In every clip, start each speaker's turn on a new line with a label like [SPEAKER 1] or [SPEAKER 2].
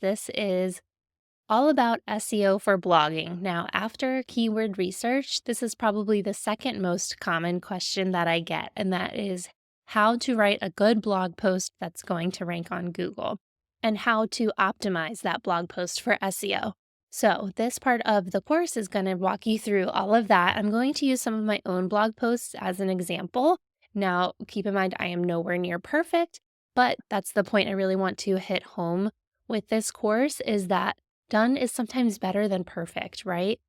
[SPEAKER 1] This is all about SEO for blogging. Now, after keyword research, this is probably the second most common question that I get, and that is how to write a good blog post that's going to rank on Google and how to optimize that blog post for SEO. So, this part of the course is going to walk you through all of that. I'm going to use some of my own blog posts as an example. Now, keep in mind, I am nowhere near perfect, but that's the point I really want to hit home with this course is that done is sometimes better than perfect, right?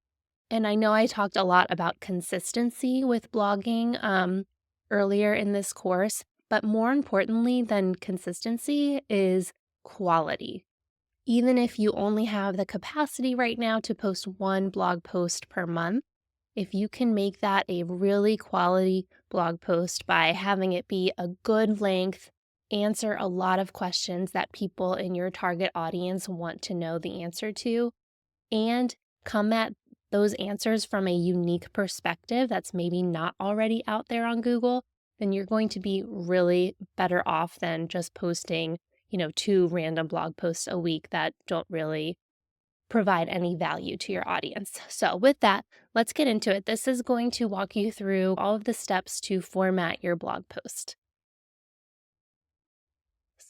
[SPEAKER 1] And I know I talked a lot about consistency with blogging earlier in this course, but more importantly than consistency is quality. Even if you only have the capacity right now to post one blog post per month, if you can make that a really quality blog post by having it be a good length, answer a lot of questions that people in your target audience want to know the answer to, and come at those answers from a unique perspective that's maybe not already out there on Google, then you're going to be really better off than just posting, 2 random blog posts a week that don't really provide any value to your audience. So with that, let's get into it. This is going to walk you through all of the steps to format your blog post.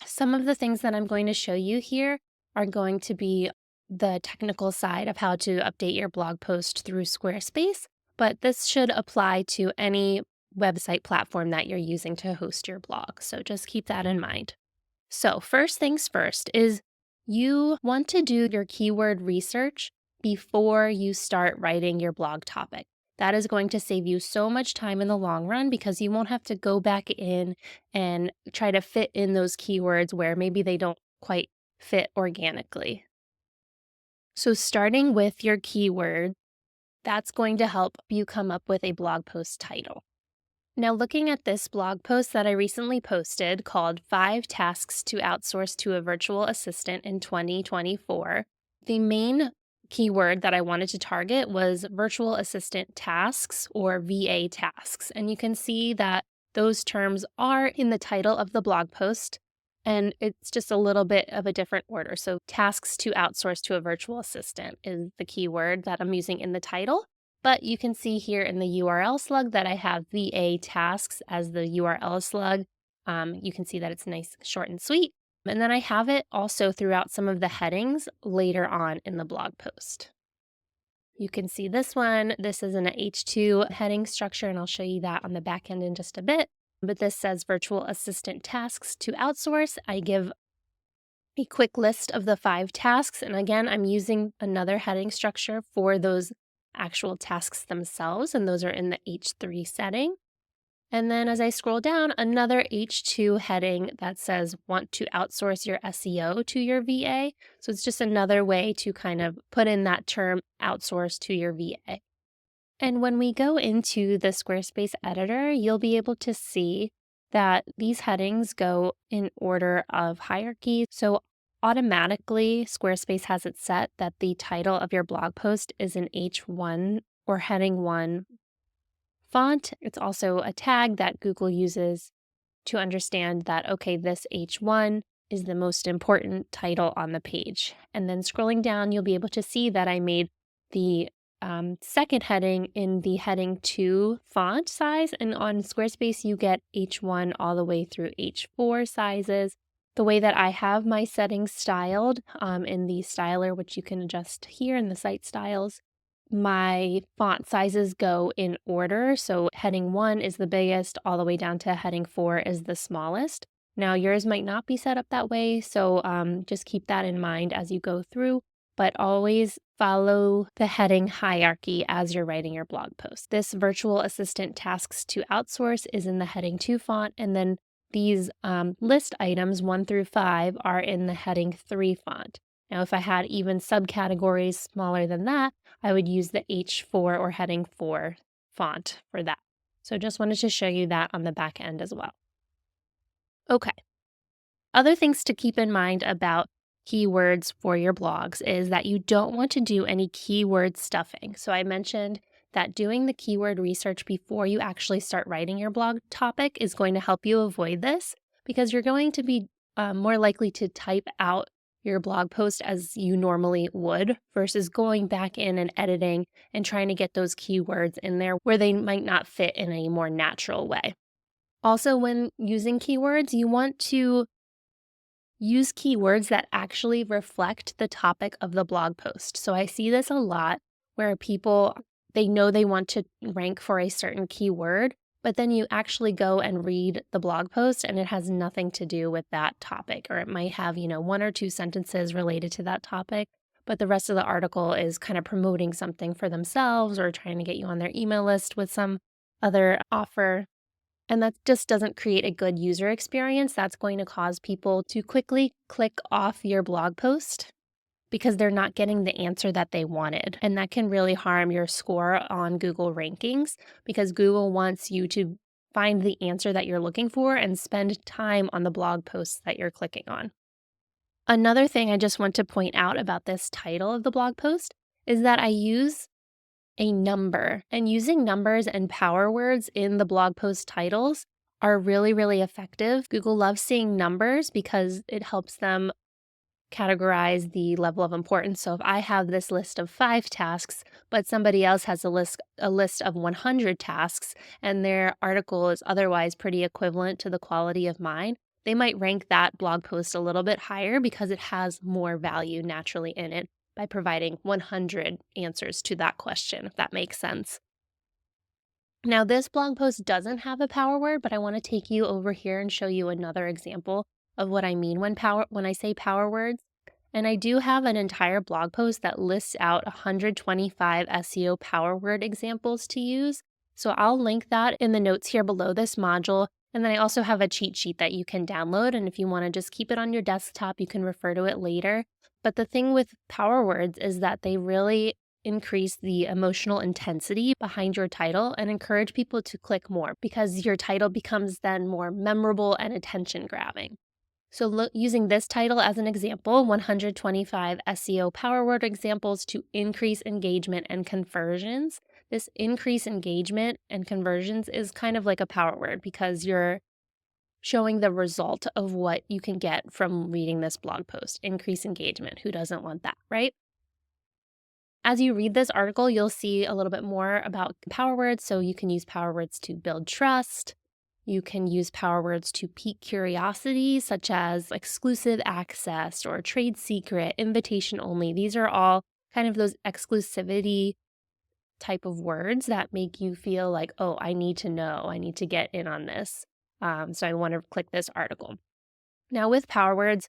[SPEAKER 1] Some of the things that I'm going to show you here are going to be the technical side of how to update your blog post through Squarespace, but this should apply to any website platform that you're using to host your blog. So just keep that in mind. So first things first is you want to do your keyword research before you start writing your blog topic. That is going to save you so much time in the long run because you won't have to go back in and try to fit in those keywords where maybe they don't quite fit organically. So starting with your keyword, that's going to help you come up with a blog post title. Now, looking at this blog post that I recently posted called 5 Tasks to Outsource to a Virtual Assistant in 2024, the main keyword that I wanted to target was virtual assistant tasks or VA tasks. And you can see that those terms are in the title of the blog post, and it's just a little bit of a different order. So tasks to outsource to a virtual assistant is the keyword that I'm using in the title. But you can see here in the URL slug that I have VA tasks as the URL slug. You can see that it's nice, short, and sweet. And then I have it also throughout some of the headings later on in the blog post. You can see this one. This is an H2 heading structure, and I'll show you that on the back end in just a bit. But this says virtual assistant tasks to outsource. I give a quick list of the 5 tasks. And again, I'm using another heading structure for those actual tasks themselves, and those are in the H3 setting. And then as I scroll down, another H2 heading that says want to outsource your SEO to your VA. So it's just another way to kind of put in that term outsource to your VA. And when we go into the Squarespace editor, you'll be able to see that these headings go in order of hierarchy. So automatically, Squarespace has it set that the title of your blog post is an H1 or heading 1 font. It's also a tag that Google uses to understand that, okay, this H1 is the most important title on the page. And then scrolling down, you'll be able to see that I made the second heading in the heading 2 font size. And on Squarespace, you get H1 all the way through H4 sizes. The way that I have my settings styled in the styler, which you can adjust here in the site styles, my font sizes go in order. So heading 1 is the biggest, all the way down to heading 4 is the smallest. Now yours might not be set up that way, so just keep that in mind as you go through, but always follow the heading hierarchy as you're writing your blog post. This virtual assistant tasks to outsource is in the heading 2 font, and then these list items 1 through 5 are in the heading 3 font. Now, if I had even subcategories smaller than that, I would use the H4 or heading 4 font for that. So just wanted to show you that on the back end as well. Okay. Other things to keep in mind about keywords for your blogs is that you don't want to do any keyword stuffing. So I mentioned that doing the keyword research before you actually start writing your blog topic is going to help you avoid this because you're going to be more likely to type out your blog post as you normally would versus going back in and editing and trying to get those keywords in there where they might not fit in a more natural way. Also, when using keywords, you want to use keywords that actually reflect the topic of the blog post. So I see this a lot where people, they know they want to rank for a certain keyword, but then you actually go and read the blog post and it has nothing to do with that topic, or it might have, one or two sentences related to that topic, but the rest of the article is kind of promoting something for themselves or trying to get you on their email list with some other offer. And that just doesn't create a good user experience. That's going to cause people to quickly click off your blog post because they're not getting the answer that they wanted. And that can really harm your score on Google rankings because Google wants you to find the answer that you're looking for and spend time on the blog posts that you're clicking on. Another thing I just want to point out about this title of the blog post is that I use a number, and using numbers and power words in the blog post titles are really, really effective. Google loves seeing numbers because it helps them categorize the level of importance. So if I have this list of 5 tasks, but somebody else has a list of 100 tasks, and their article is otherwise pretty equivalent to the quality of mine, they might rank that blog post a little bit higher because it has more value naturally in it by providing 100 answers to that question, if that makes sense. Now, this blog post doesn't have a power word, but I want to take you over here and show you another example of what I mean when I say power words. And I do have an entire blog post that lists out 125 SEO power word examples to use. So I'll link that in the notes here below this module. And then I also have a cheat sheet that you can download. And if you want to just keep it on your desktop, you can refer to it later. But the thing with power words is that they really increase the emotional intensity behind your title and encourage people to click more because your title becomes then more memorable and attention grabbing. So using this title as an example, 125 SEO power word examples to increase engagement and conversions. This increase engagement and conversions is kind of like a power word because you're showing the result of what you can get from reading this blog post. Increase engagement. Who doesn't want that, right? As you read this article, you'll see a little bit more about power words. So you can use power words to build trust. You can use power words to pique curiosity, such as exclusive access or trade secret, invitation only. These are all kind of those exclusivity type of words that make you feel like, oh, I need to know, I need to get in on this. So I want to click this article. Now with power words,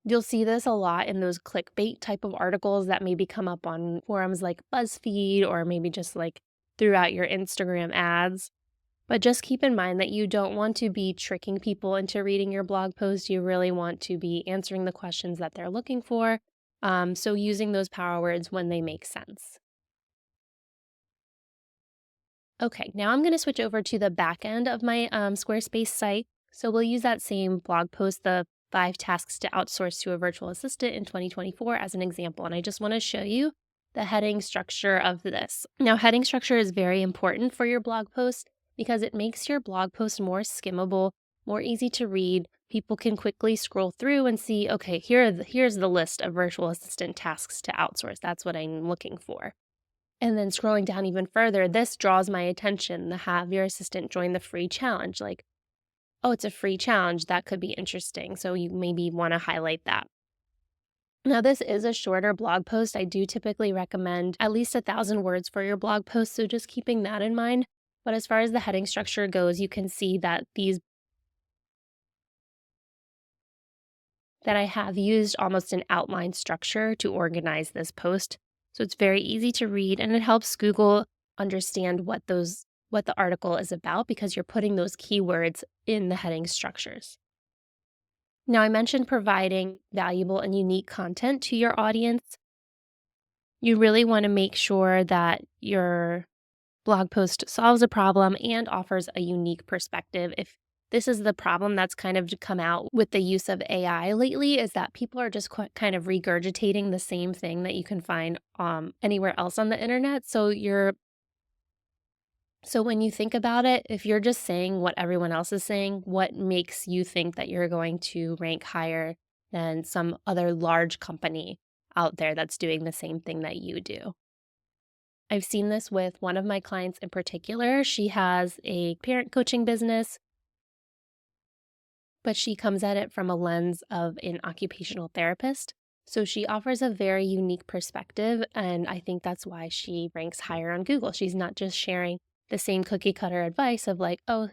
[SPEAKER 1] you'll see this a lot in those clickbait type of articles that maybe come up on forums like BuzzFeed or maybe just like throughout your Instagram ads. But just keep in mind that you don't want to be tricking people into reading your blog post. You really want to be answering the questions that they're looking for. So using those power words when they make sense. Okay, now I'm going to switch over to the back end of my Squarespace site. So we'll use that same blog post, the 5 tasks to outsource to a virtual assistant in 2024 as an example. And I just want to show you the heading structure of this. Now, heading structure is very important for your blog post because it makes your blog post more skimmable, more easy to read. People can quickly scroll through and see, okay, here's the list of virtual assistant tasks to outsource. That's what I'm looking for. And then scrolling down even further, this draws my attention to have your assistant join the free challenge. Like, oh, it's a free challenge. That could be interesting. So you maybe want to highlight that. Now, this is a shorter blog post. I do typically recommend at least 1,000 words for your blog post. So just keeping that in mind. But as far as the heading structure goes, you can see that I have used almost an outline structure to organize this post. So it's very easy to read and it helps Google understand what the article is about because you're putting those keywords in the heading structures. Now, I mentioned providing valuable and unique content to your audience. You really want to make sure that your blog post solves a problem and offers a unique perspective. If this is the problem that's kind of come out with the use of AI lately, is that people are just kind of regurgitating the same thing that you can find anywhere else on the internet. So when you think about it, if you're just saying what everyone else is saying, what makes you think that you're going to rank higher than some other large company out there that's doing the same thing that you do. I've seen this with one of my clients in particular. She has a parent coaching business, but she comes at it from a lens of an occupational therapist. So she offers a very unique perspective, and I think that's why she ranks higher on Google. She's not just sharing the same cookie cutter advice of like, oh,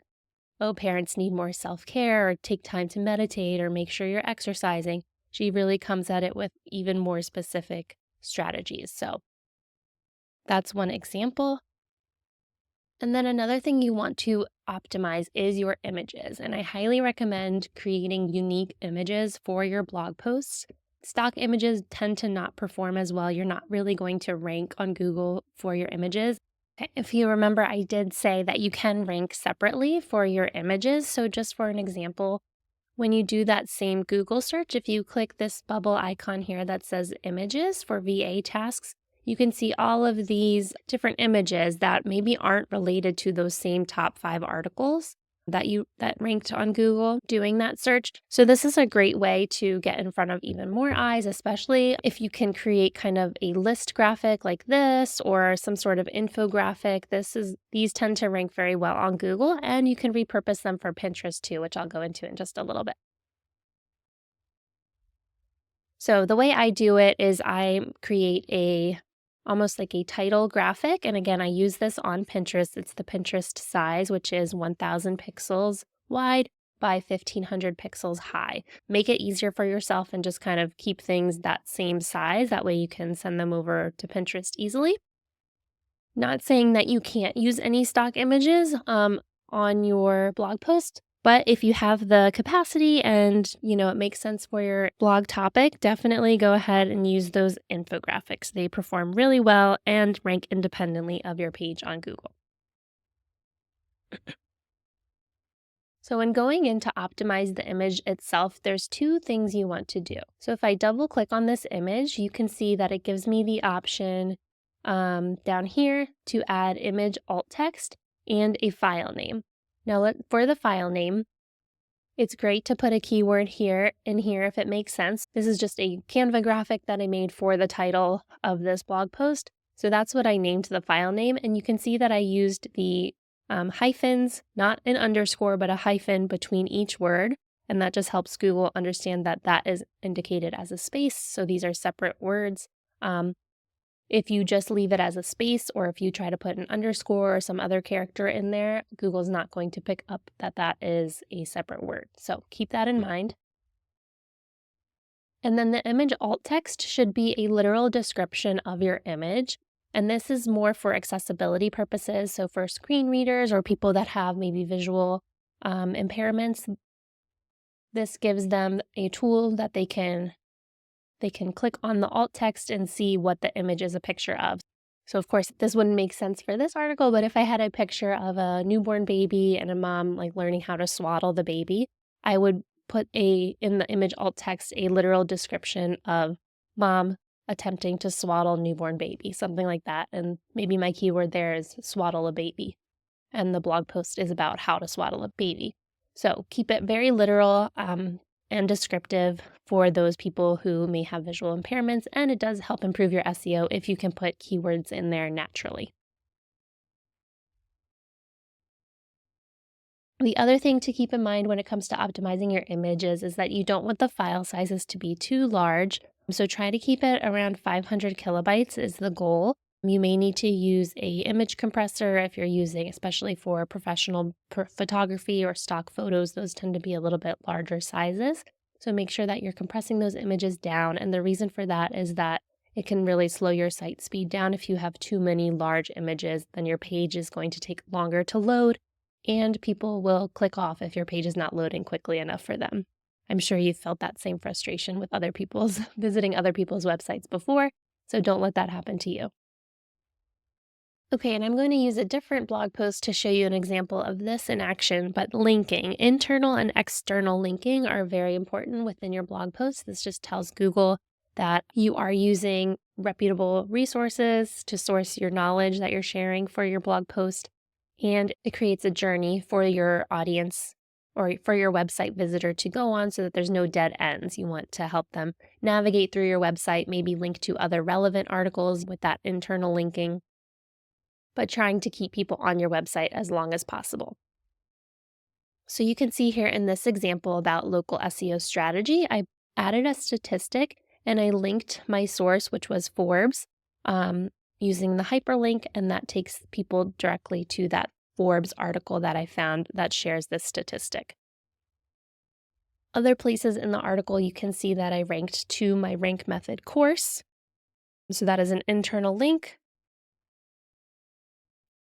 [SPEAKER 1] parents need more self-care or take time to meditate or make sure you're exercising. She really comes at it with even more specific strategies. So that's one example. And then another thing you want to optimize is your images. And I highly recommend creating unique images for your blog posts. Stock images tend to not perform as well. You're not really going to rank on Google for your images. If you remember, I did say that you can rank separately for your images. So just for an example, when you do that same Google search, if you click this bubble icon here that says images for VA tasks, you can see all of these different images that maybe aren't related to those same top 5 articles that ranked on Google doing that search. So this is a great way to get in front of even more eyes, especially if you can create kind of a list graphic like this or some sort of infographic. These tend to rank very well on Google, and you can repurpose them for Pinterest too, which I'll go into in just a little bit. So the way I do it is I create almost like a title graphic. And again, I use this on Pinterest. It's the Pinterest size, which is 1000 pixels wide by 1500 pixels high. Make it easier for yourself and just kind of keep things that same size. That way you can send them over to Pinterest easily. Not saying that you can't use any stock images on your blog post, but if you have the capacity and, it makes sense for your blog topic, definitely go ahead and use those infographics. They perform really well and rank independently of your page on Google. So when going in to optimize the image itself, there's 2 things you want to do. So if I double click on this image, you can see that it gives me the option down here to add image alt text and a file name. Now for the file name, it's great to put a keyword here if it makes sense. This is just a Canva graphic that I made for the title of this blog post. So that's what I named the file name. And you can see that I used the hyphens, not an underscore, but a hyphen between each word. And that just helps Google understand that that is indicated as a space. So these are separate words. If you just leave it as a space, or if you try to put an underscore or some other character in there, Google's not going to pick up that that is a separate word. So keep that in mind. And then the image alt text should be a literal description of your image. And this is more for accessibility purposes. So for screen readers or people that have maybe visual impairments, this gives them a tool that they can click on the alt text and see what the image is a picture of. So of course, this wouldn't make sense for this article, but if I had a picture of a newborn baby and a mom like learning how to swaddle the baby, I would put in the image alt text a literal description of mom attempting to swaddle newborn baby, something like that. And maybe my keyword there is swaddle a baby. And the blog post is about how to swaddle a baby. So keep it very literal and descriptive for those people who may have visual impairments, and it does help improve your SEO if you can put keywords in there naturally. The other thing to keep in mind when it comes to optimizing your images is that you don't want the file sizes to be too large, so try to keep it around 500 kilobytes is the goal. You may need to use a image compressor if you're using, especially for professional photography or stock photos. Those tend to be a little bit larger sizes. So make sure that you're compressing those images down. And the reason for that is that it can really slow your site speed down. If you have too many large images, then your page is going to take longer to load, and people will click off if your page is not loading quickly enough for them. I'm sure you've felt that same frustration with visiting other people's websites before, so don't let that happen to you. Okay, and I'm going to use a different blog post to show you an example of this in action, but linking. Internal and external linking are very important within your blog post. This just tells Google that you are using reputable resources to source your knowledge that you're sharing for your blog post, and it creates a journey for your audience or for your website visitor to go on so that there's no dead ends. You want to help them navigate through your website, maybe link to other relevant articles with that internal linking, but trying to keep people on your website as long as possible. So you can see here in this example about local SEO strategy, I added a statistic and I linked my source, which was Forbes, using the hyperlink, and that takes people directly to that Forbes article that I found that shares this statistic. Other places in the article, you can see that I ranked to my rank method course. So that is an internal link.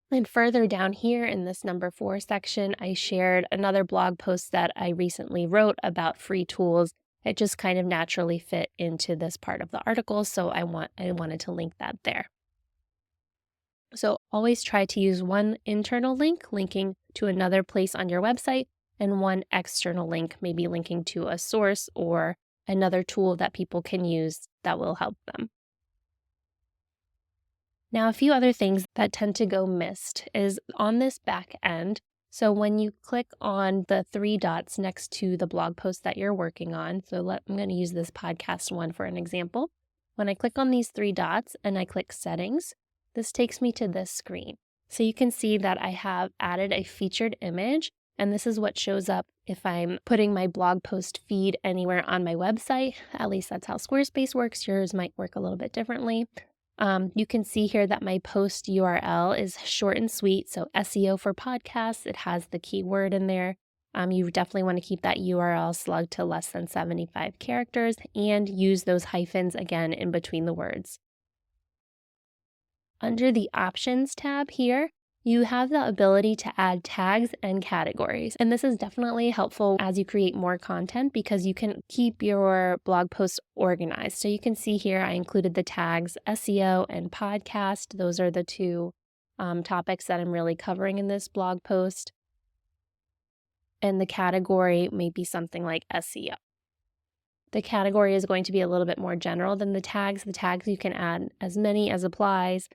[SPEAKER 1] And further down here in this number 4 section, I shared another blog post that I recently wrote about free tools. It just kind of naturally fit into this part of the article, so I wanted to link that there. So always try to use one internal link linking to another place on your website, and one external link, maybe linking to a source or another tool that people can use that will help them. Now, a few other things that tend to go missed is on this back end. So when you click on the 3 dots next to the blog post that you're working on, I'm going to use this podcast one for an example. When I click on these 3 dots and I click settings, this takes me to this screen. So you can see that I have added a featured image, and this is what shows up if I'm putting my blog post feed anywhere on my website. At least that's how Squarespace works. Yours might work a little bit differently. You can see here that my post URL is short and sweet, so SEO for podcasts. It has the keyword in there. You definitely want to keep that URL slugged to less than 75 characters and use those hyphens again in between the words. Under the Options tab here, you have the ability to add tags and categories. And this is definitely helpful as you create more content because you can keep your blog posts organized. So you can see here I included the tags SEO and podcast. Those are the two topics that I'm really covering in this blog post. And the category may be something like SEO. The category is going to be a little bit more general than the tags. The tags you can add as many as applies.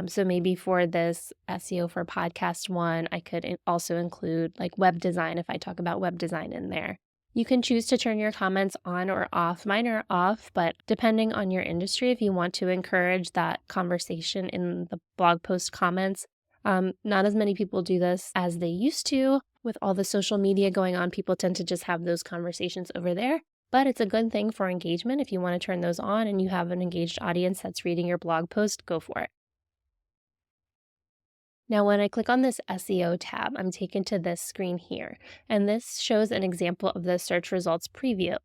[SPEAKER 1] So maybe for this SEO for podcast one, I could also include like web design if I talk about web design in there. You can choose to turn your comments on or off. Mine are off, but depending on your industry, if you want to encourage that conversation in the blog post comments, not as many people do this as they used to. With all the social media going on, people tend to just have those conversations over there. But it's a good thing for engagement. If you want to turn those on and you have an engaged audience that's reading your blog post, go for it. Now, when I click on this SEO tab, I'm taken to this screen here, and this shows an example of the search results preview.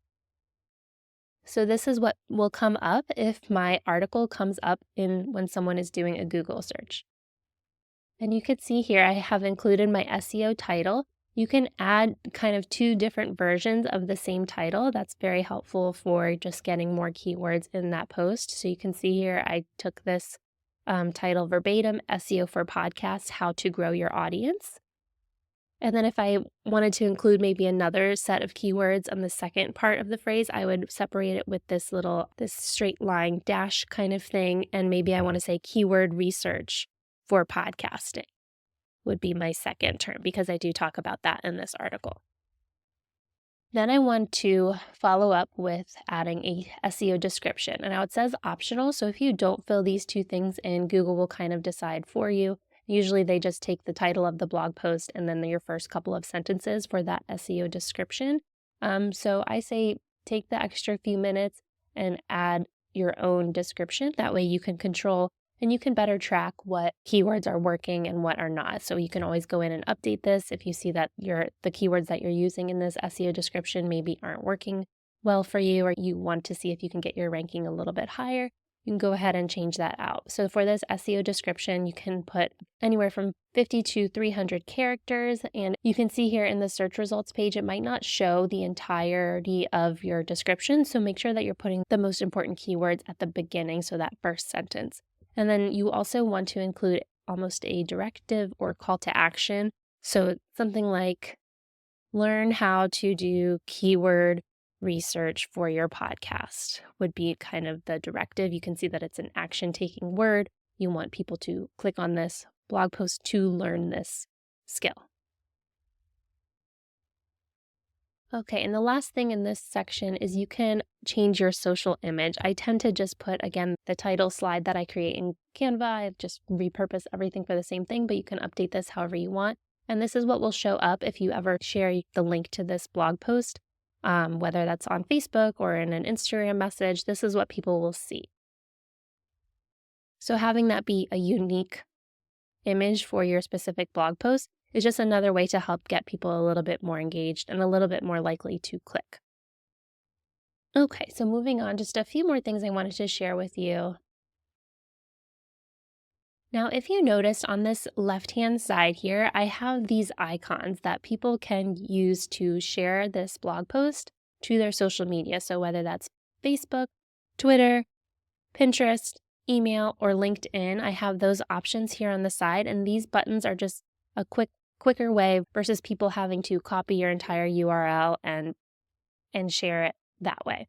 [SPEAKER 1] So this is what will come up if my article comes up when someone is doing a Google search. And you can see here I have included my SEO title. You can add kind of 2 different versions of the same title. That's very helpful for just getting more keywords in that post. So you can see here I took this title verbatim, SEO for podcasts, how to grow your audience. And then if I wanted to include maybe another set of keywords on the second part of the phrase, I would separate it with this straight line dash kind of thing. And maybe I want to say keyword research for podcasting would be my second term because I do talk about that in this article. Then I want to follow up with adding a SEO description. And now it says optional, so if you don't fill these 2 things in, Google will kind of decide for you. Usually they just take the title of the blog post and then your first couple of sentences for that SEO description. So I say take the extra few minutes and add your own description. That way you can control and you can better track what keywords are working and what are not. So you can always go in and update this if you see that the keywords that you're using in this SEO description maybe aren't working well for you, or you want to see if you can get your ranking a little bit higher. You can go ahead and change that out. So for this SEO description, you can put anywhere from 50 to 300 characters. And you can see here in the search results page, it might not show the entirety of your description. So make sure that you're putting the most important keywords at the beginning, so that first sentence. And then you also want to include almost a directive or call to action. So something like learn how to do keyword research for your podcast would be kind of the directive. You can see that it's an action-taking word. You want people to click on this blog post to learn this skill. Okay, and the last thing in this section is you can change your social image. I tend to just put, again, the title slide that I create in Canva. I just repurpose everything for the same thing, but you can update this however you want. And this is what will show up if you ever share the link to this blog post, whether that's on Facebook or in an Instagram message. This is what people will see. So having that be a unique image for your specific blog post is just another way to help get people a little bit more engaged and a little bit more likely to click. Okay, so moving on, just a few more things I wanted to share with you. Now, if you noticed on this left-hand side here, I have these icons that people can use to share this blog post to their social media. So whether that's Facebook, Twitter, Pinterest, email, or LinkedIn, I have those options here on the side, and these buttons are just a quicker way versus people having to copy your entire URL and share it that way.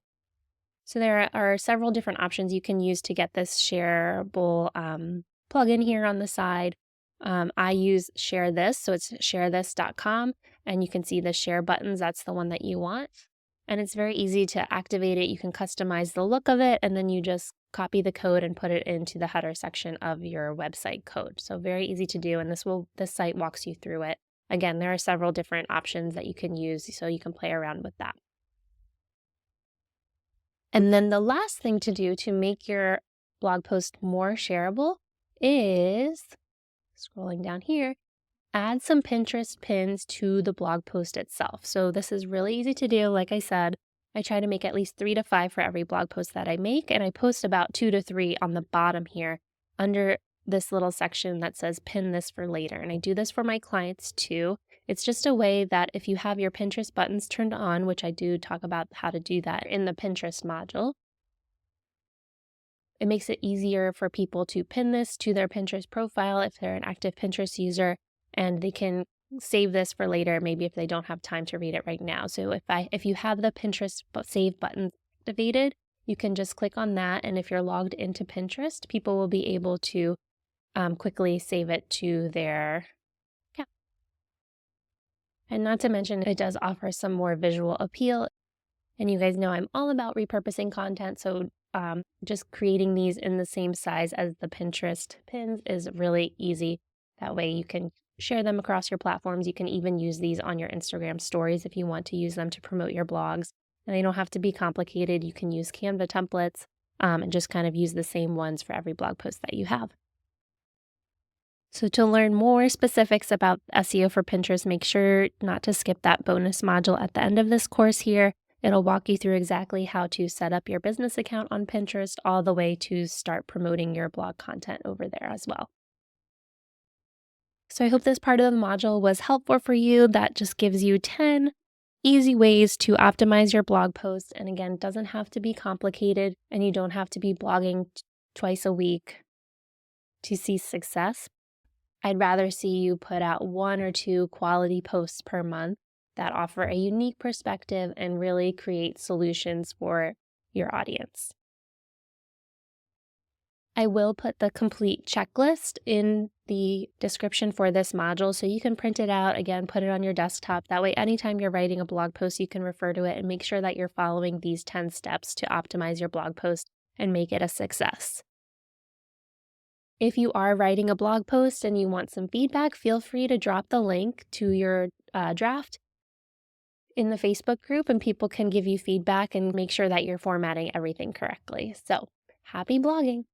[SPEAKER 1] So there are several different options you can use to get this shareable plugin here on the side. I use Share This, so it's sharethis.com, and you can see the share buttons. That's the one that you want. And it's very easy to activate it. You can customize the look of it, and then you just copy the code and put it into the header section of your website code. So very easy to do, and this site walks you through it. Again, there are several different options that you can use, so you can play around with that. And then the last thing to do to make your blog post more shareable is, scrolling down here, add some Pinterest pins to the blog post itself. So this is really easy to do. Like I said, I try to make at least 3 to 5 for every blog post that I make, and I post about 2 to 3 on the bottom here under this little section that says pin this for later. And I do this for my clients too. It's just a way that if you have your Pinterest buttons turned on, which I do talk about how to do that in the Pinterest module, it makes it easier for people to pin this to their Pinterest profile if they're an active Pinterest user, and they can save this for later, maybe if they don't have time to read it right now. So if you have the Pinterest save button activated, you can just click on that, and if you're logged into Pinterest, people will be able to quickly save it to their account. And not to mention, it does offer some more visual appeal. And you guys know I'm all about repurposing content, so just creating these in the same size as the Pinterest pins is really easy. That way you can share them across your platforms. You can even use these on your Instagram stories if you want to use them to promote your blogs. And they don't have to be complicated. You can use Canva templates and just kind of use the same ones for every blog post that you have. So to learn more specifics about SEO for Pinterest, make sure not to skip that bonus module at the end of this course here. It'll walk you through exactly how to set up your business account on Pinterest all the way to start promoting your blog content over there as well. So I hope this part of the module was helpful for you. That just gives you 10 easy ways to optimize your blog post. And again, it doesn't have to be complicated, and you don't have to be blogging twice a week to see success. I'd rather see you put out 1 or 2 quality posts per month that offer a unique perspective and really create solutions for your audience. I will put the complete checklist in the description for this module, so you can print it out, again, put it on your desktop. That way, anytime you're writing a blog post, you can refer to it and make sure that you're following these 10 steps to optimize your blog post and make it a success. If you are writing a blog post and you want some feedback, feel free to drop the link to your draft in the Facebook group, and people can give you feedback and make sure that you're formatting everything correctly. So, happy blogging!